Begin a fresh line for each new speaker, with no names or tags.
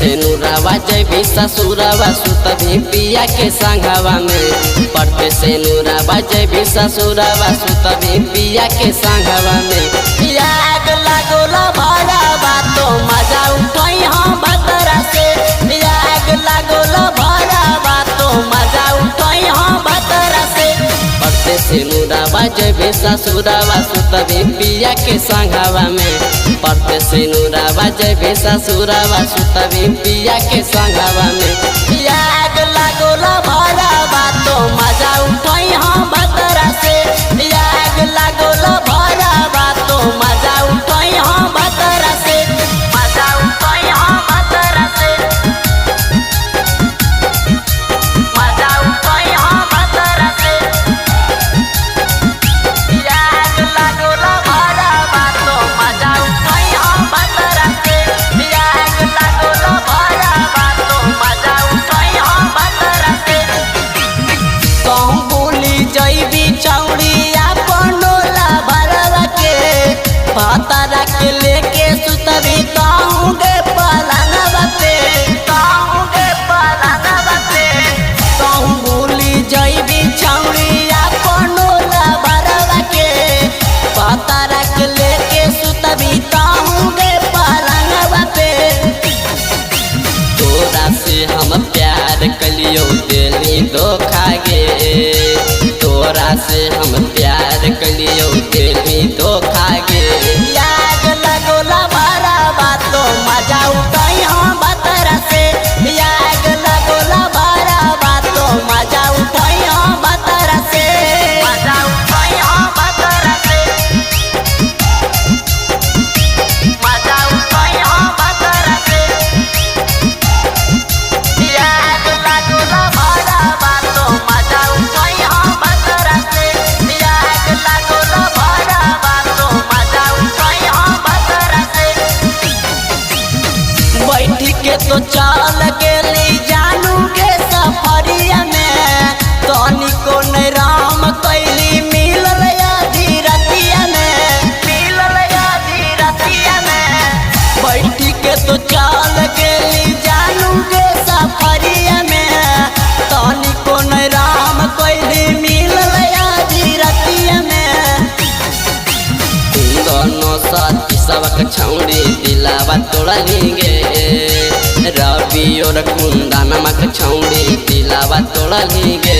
से नूरावा जैबी ससुरवा सुतभी पिया के संघवा में। पढ़ते से नूरावा जैबी ससुरवा सुतभी पिया के संघवा में। याग लागोला भरा बातो मजा उठाई हम बतरा से। याग लागोला भरा बातो मजा उठाई हम बतरा से। पढ़ते से नूरावा जैबी ससुरवा सुतभी पिया के संघवा में। पढ़ते से नूरावा जैबी ससुरवा सुतभी पिया के संघवा में। याग लागोला भरा बातो मजा उठाई हम बतरा से। याग लागोला भरा बातो मजा उठाई हम बतरा से। मजा उठाई हम बतरा से। मजा उठाई हम बतरा से। याग लागोला भरा बातो मजा उठाई हम बतरा से। याग लागोला भरा बातो मजा उठाई हम बतरा से। कहूँ बोली जैबी चौड़िया पनोला भरवा के। भातारा के लेके सुतभी कहूँ गे पलंगवा पे। कहूँ गे पलंगवा पे। कहूँ बोली जैबी चौड़िया पनोला भरवा के। भातारा के लेके सुतभी कहूँ गे पलंगवा पे। तोरा से हम प्यार कलियो दिली धोखा गे। तोरा से हम प्यार कलियो दिली धोखा गे। याग लगोला भरा बातो मजा उठाई हम बतरा से। याग लगोला भरा बातो मजा उठाई हम बतरा से। मजा उठाई हम बतरा से। मजा उठाई हम बतरा से। याग लागोला भरा बातो मजा उठाई हम बतरा से। याग लागोला भरा बातो मजा उठाई हम बतरा से। बैठ के तो चल गेली जानू के सफरिया में। तनिको नहीं राम कैली मिलल आधी रतिया में। मिलल आधी रतिया में। बैठ के तो चल गेली जानू के सफरिया में। तनिको नहीं राम कैली मिलल आधी रतिया में। दोनों साथी सबक छौड़ी दिलावा तोड़ली गे। रवि और कुंदन मक छौड़ी दिलावा तोड़ली गे।